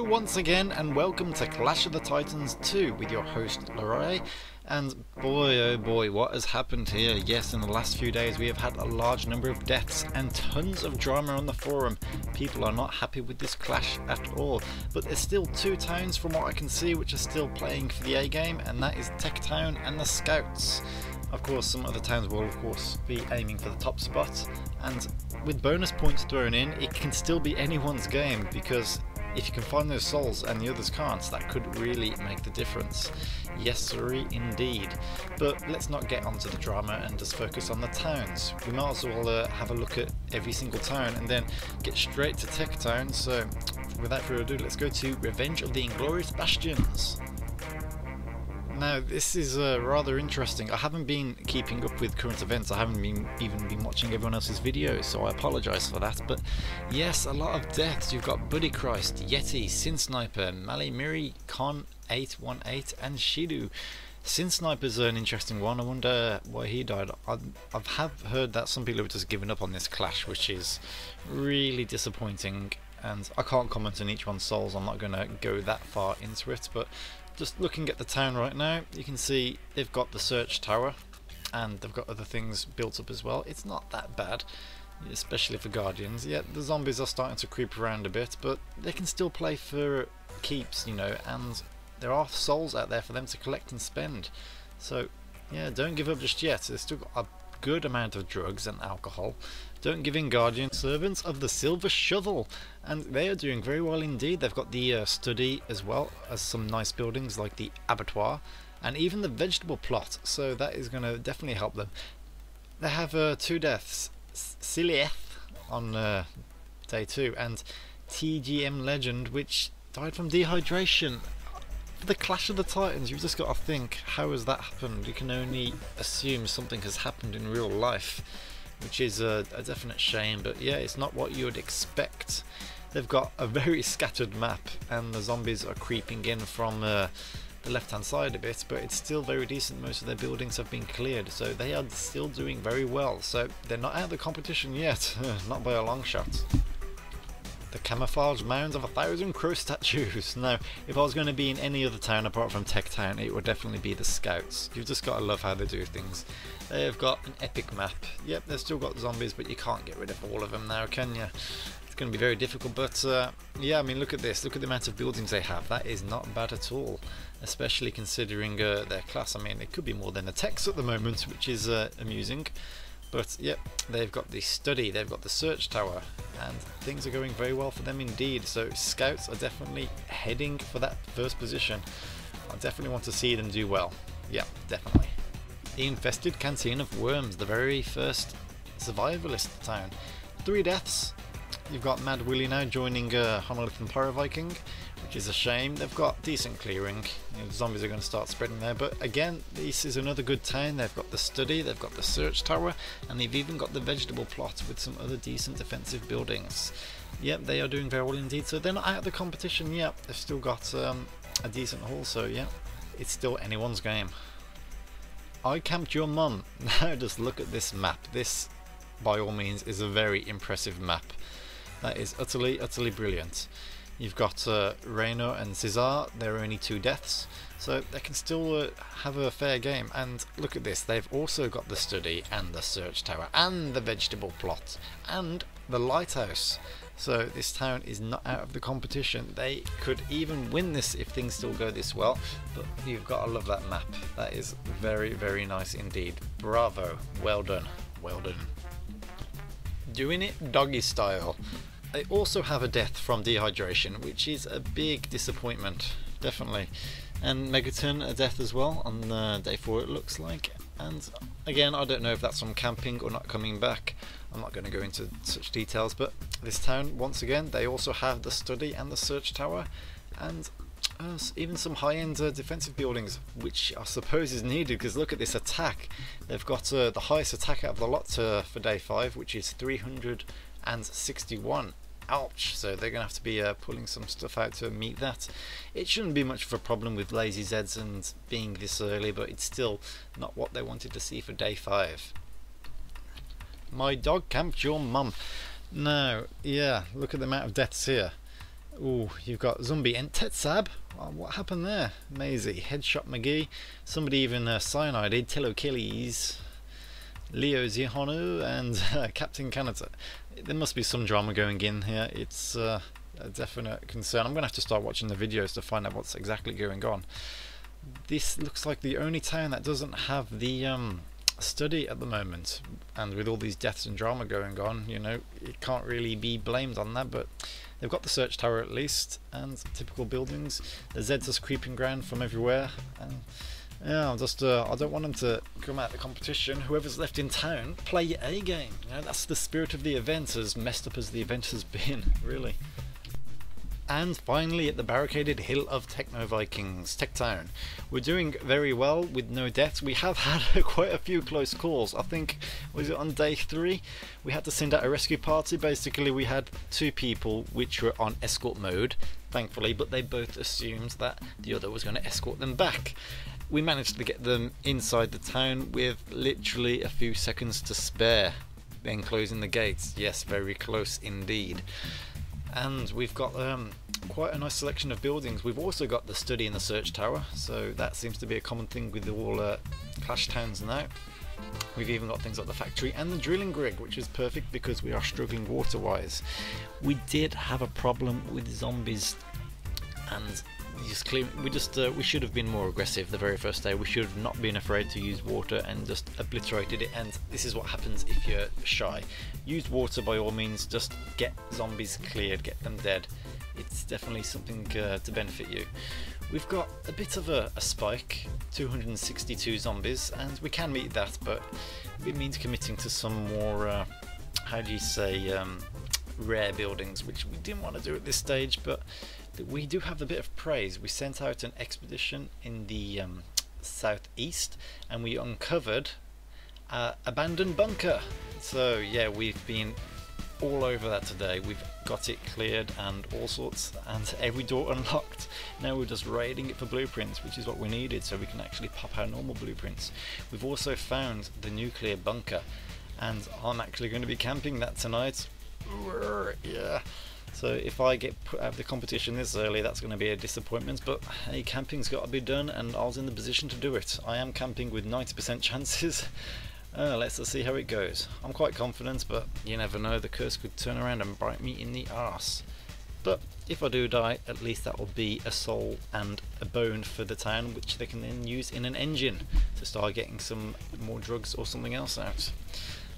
once again, and welcome to Clash of the Titans 2 with your host Leroy. And boy oh boy, what has happened here? Yes, in the last few days we have had a large number of deaths and tons of drama on the forum. People are not happy with this clash at all, but there's still two towns from what I can see which are still playing for the A game, and that is TechTown and the Scouts. Of course, some other towns will of course be aiming for the top spot, and with bonus points thrown in, it can still be anyone's game, because if you can find those souls and the others can't, that could really make the difference. Yes sirree indeed. But let's not get onto the drama and just focus on the towns. We might as well have a look at every single town and then get straight to TechTown. So without further ado, let's go to Revenge of the Inglorious Bastions. Now this is rather interesting. I haven't been keeping up with current events. I haven't even been watching everyone else's videos, so I apologise for that. But yes, a lot of deaths. You've got Buddy Christ, Yeti, Sin Sniper, Mali Miri, Con 818 and Shidu. Sin Sniper's an interesting one. I wonder why he died. I have heard that some people have just given up on this clash, which is really disappointing, and I can't comment on each one's souls. I'm not going to go that far into it, but just looking at the town right now, you can see they've got the search tower and they've got other things built up as well. It's not that bad, especially for guardians. Yeah, the zombies are starting to creep around a bit, but they can still play for keeps, you know, and there are souls out there for them to collect and spend. So yeah, don't give up just yet. There's still got a good amount of drugs and alcohol. Don't give in, Guardian. Servants of the Silver Shovel, and they are doing very well indeed. They've got the study as well as some nice buildings like the abattoir and even the vegetable plot, so that is going to definitely help them. They have two deaths, Silieth on day 2 and TGM Legend, which died from dehydration. For the Clash of the Titans, you've just got to think, how has that happened? You can only assume something has happened in real life, which is a definite shame. But yeah, it's not what you would expect. They've got a very scattered map and the zombies are creeping in from the left hand side a bit, but it's still very decent. Most of their buildings have been cleared, so they are still doing very well. So they're not out of the competition yet, not by a long shot. The camouflage mounds of 1,000 crow statues. Now, if I was going to be in any other town apart from TechTown, it would definitely be the Scouts. You've just got to love how they do things. They've got an epic map. Yep, they've still got zombies, but you can't get rid of all of them now, can you? It's going to be very difficult, but yeah, I mean, look at this. Look at the amount of buildings they have. That is not bad at all, especially considering their class. I mean, it could be more than the techs at the moment, which is amusing. But yep, they've got the study, they've got the search tower, and things are going very well for them indeed. So Scouts are definitely heading for that first position. I definitely want to see them do well. Yeah, definitely. The Infested Canteen of Worms, the very first survivalist town. 3 deaths. You've got Mad Willie now joining Honolith and Pyro Viking, which is a shame. They've got decent clearing. You know, the zombies are going to start spreading there, but again, this is another good town. They've got the study, they've got the search tower, and they've even got the vegetable plot with some other decent defensive buildings. Yep, they are doing very well indeed. So they're not out of the competition yet. They've still got a decent haul, so yeah, it's still anyone's game. I camped your mum. Now just look at this map. This, by all means, is a very impressive map. That is utterly brilliant. You've got Reno and Cesar. There are only 2 deaths, so they can still have a fair game. And look at this, they've also got the study and the search tower and the vegetable plot and the lighthouse. So this town is not out of the competition. They could even win this if things still go this well, but you've got to love that map. That is very nice indeed. Bravo, well done, well done. Doing it doggy style. They also have a death from dehydration, which is a big disappointment, definitely. And Megaton a death as well on day 4 it looks like. And again, I don't know if that's from camping or not coming back. I'm not going to go into such details, but this town, once again, they also have the study and the search tower, and even some high-end defensive buildings, which I suppose is needed, because look at this attack. They've got the highest attack out of the lot for day 5, which is 361. Ouch, so they're going to have to be pulling some stuff out to meet that. It shouldn't be much of a problem with lazy Zeds and being this early, but it's still not what they wanted to see for day 5. My dog camped your mum. Now, yeah, look at the amount of deaths here. Ooh, you've got Zombie and Tetsab. Oh, what happened there? Maisie, Headshot McGee. Somebody even cyanided Till Achilles, Leo Zihonu, and Captain Canada. There must be some drama going in here. It's a definite concern. I'm going to have to start watching the videos to find out what's exactly going on. This looks like the only town that doesn't have the study at the moment, and with all these deaths and drama going on, you know, it can't really be blamed on that, but they've got the search tower at least, and typical buildings. The Zeds are creeping ground from everywhere, and yeah, I don't want them to come out of the competition. Whoever's left in town, play your A game. You know, that's the spirit of the event, as messed up as the event has been, really. And finally, at the barricaded hill of Techno Vikings, TechTown. We're doing very well with no deaths. We have had quite a few close calls. I think, was it on day 3? We had to send out a rescue party. Basically, we had 2 people which were on escort mode, thankfully, but they both assumed that the other was going to escort them back. We managed to get them inside the town with literally a few seconds to spare, then closing the gates. Yes, very close indeed. And we've got quite a nice selection of buildings. We've also got the study and the search tower, so that seems to be a common thing with all Clash towns now. We've even got things like the factory and the drilling rig, which is perfect because we are struggling water-wise. We did have a problem with zombies, and we should have been more aggressive the very first day. We should have not been afraid to use water and just obliterated it, and this is what happens if you're shy. Use water by all means, just get zombies cleared, get them dead. It's definitely something to benefit you. We've got a bit of a spike, 262 zombies, and we can meet that, but it means committing to some more, how do you say, rare buildings, which we didn't want to do at this stage, but we do have a bit of praise. We sent out an expedition in the southeast, and we uncovered an abandoned bunker. So yeah, we've been all over that today. We've got it cleared and all sorts, and every door unlocked. Now we're just raiding it for blueprints, which is what we needed, so we can actually pop our normal blueprints. We've also found the nuclear bunker, and I'm actually going to be camping that tonight. Yeah. So if I get put out of the competition this early, that's going to be a disappointment, but hey, camping's got to be done, and I was in the position to do it. I am camping with 90% chances. Let's just see how it goes. I'm quite confident, but you never know, the curse could turn around and bite me in the arse. But if I do die, at least that will be a soul and a bone for the town, which they can then use in an engine to start getting some more drugs or something else out.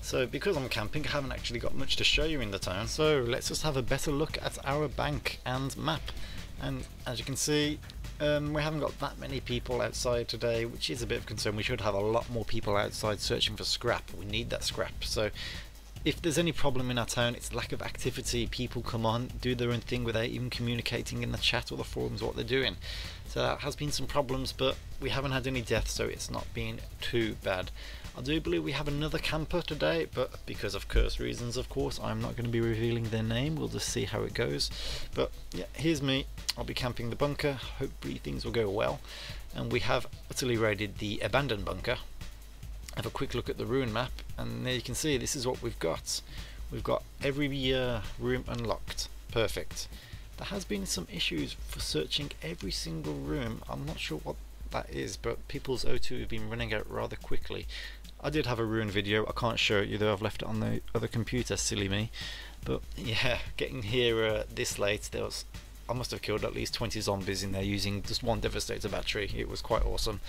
So because I'm camping, I haven't actually got much to show you in the town, so let's just have a better look at our bank and map. And as you can see, we haven't got that many people outside today, which is a bit of concern. We should have a lot more people outside searching for scrap. We need that scrap. So if there's any problem in our town, it's lack of activity. People come on, do their own thing without even communicating in the chat or the forums what they're doing. So that has been some problems, but we haven't had any deaths, so it's not been too bad. I do believe we have another camper today, but because of curse reasons, of course, I'm not going to be revealing their name. We'll just see how it goes. But yeah, here's me. I'll be camping the bunker. Hopefully things will go well. And we have utterly raided the abandoned bunker. Have a quick look at the ruin map, and there you can see this is what we've got. We've got every room unlocked. Perfect. There has been some issues for searching every single room. I'm not sure what that is, but people's O2 have been running out rather quickly. I did have a ruin video. I can't show it you though, I've left it on the other computer, silly me. But yeah, getting here this late, I must have killed at least 20 zombies in there using just one devastator battery. It was quite awesome.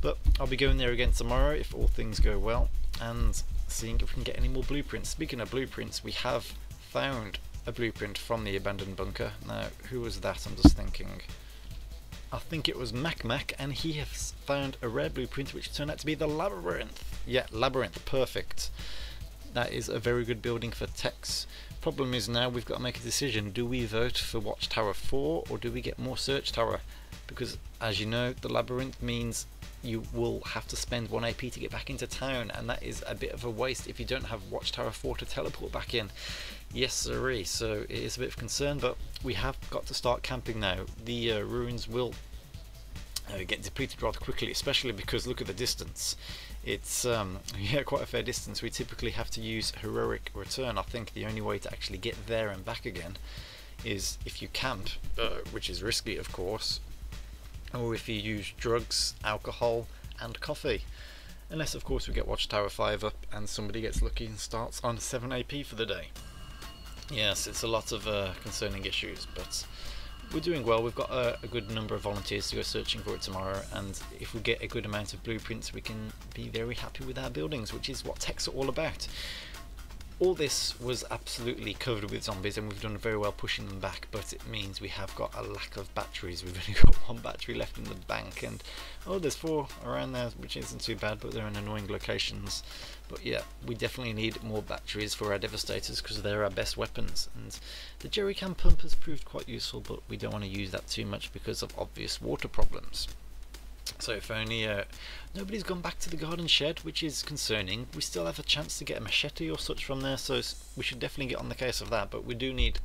But I'll be going there again tomorrow if all things go well, and seeing if we can get any more blueprints. Speaking of blueprints, we have found a blueprint from the abandoned bunker. Now, who was that? I'm just thinking. I think it was Mac, and he has found a rare blueprint which turned out to be the Labyrinth. Yeah, Labyrinth, perfect. That is a very good building for techs. Problem is now we've got to make a decision. Do we vote for Watchtower 4 or do we get more Search Tower? Because as you know, the Labyrinth means you will have to spend 1 AP to get back into town, and that is a bit of a waste if you don't have Watchtower 4 to teleport back in. Yes sirree, so it is a bit of concern, but we have got to start camping now. The ruins will get depleted rather quickly, especially because look at the distance. It's yeah, quite a fair distance. We typically have to use heroic return. I think the only way to actually get there and back again is if you camp, which is risky of course, or if you use drugs, alcohol and coffee. Unless of course we get Watchtower 5 up and somebody gets lucky and starts on 7 AP for the day. Yes, it's a lot of concerning issues, but we're doing well. We've got a good number of volunteers to go searching for it tomorrow, and if we get a good amount of blueprints we can be very happy with our buildings, which is what techs are all about. All this was absolutely covered with zombies and we've done very well pushing them back, but it means we have got a lack of batteries. We've only got 1 battery left in the bank, and oh, there's 4 around there, which isn't too bad, but they're in annoying locations. But yeah, we definitely need more batteries for our devastators because they're our best weapons, and the jerrycan pump has proved quite useful, but we don't want to use that too much because of obvious water problems. So if only nobody's gone back to the garden shed, which is concerning. We still have a chance to get a machete or such from there, so we should definitely get on the case of that, but we do need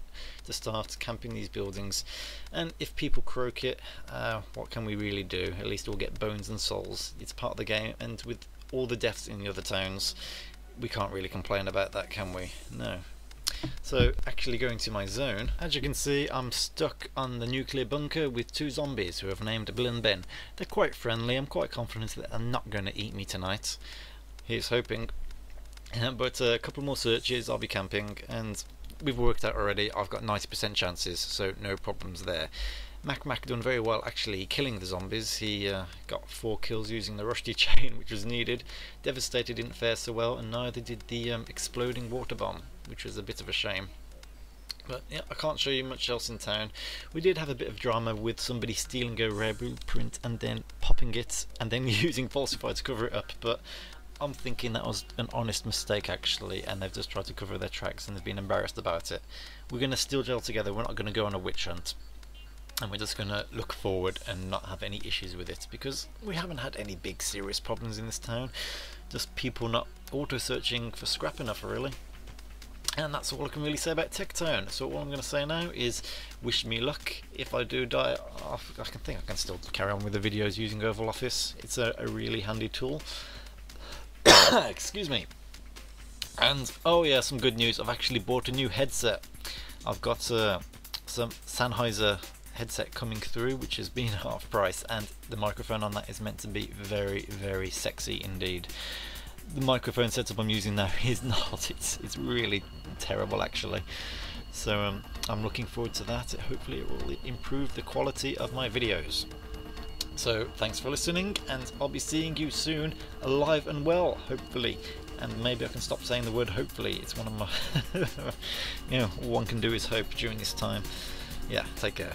to start camping these buildings. And if people croak it, what can we really do? At least we'll get bones and souls. It's part of the game, and with all the deaths in the other towns, we can't really complain about that, can we? No. So actually going to my zone, as you can see I'm stuck on the nuclear bunker with 2 zombies who have named Bill and Ben. They're quite friendly. I'm quite confident that they're not going to eat me tonight. Here's hoping. But a couple more searches, I'll be camping, and we've worked out already I've got 90% chances, so no problems there. Mac done very well actually killing the zombies. He got 4 kills using the rusty chain, which was needed. Devastator didn't fare so well, and neither did the exploding water bomb, which was a bit of a shame. But yeah, I can't show you much else in town. We did have a bit of drama with somebody stealing a rare blueprint and then popping it and then using falsified to cover it up, but I'm thinking that was an honest mistake actually, and they've just tried to cover their tracks and they've been embarrassed about it. We're going to still gel together. We're not going to go on a witch hunt, and we're just going to look forward and not have any issues with it, because we haven't had any big serious problems in this town, just people not auto searching for scrap enough really. And that's all I can really say about TechTown. So all I'm going to say now is wish me luck. If I do die off, I can still carry on with the videos using Oval Office. It's a really handy tool. Excuse me. And oh yeah, some good news, I've actually bought a new headset. I've got some Sennheiser headset coming through, which has been half price, and the microphone on that is meant to be very, very sexy indeed. The microphone setup I'm using now is not, it's really terrible actually, so I'm looking forward to that. Hopefully it will improve the quality of my videos. So thanks for listening, and I'll be seeing you soon, alive and well, hopefully. And maybe I can stop saying the word hopefully. It's one of my you know, all one can do is hope during this time. Yeah, take care.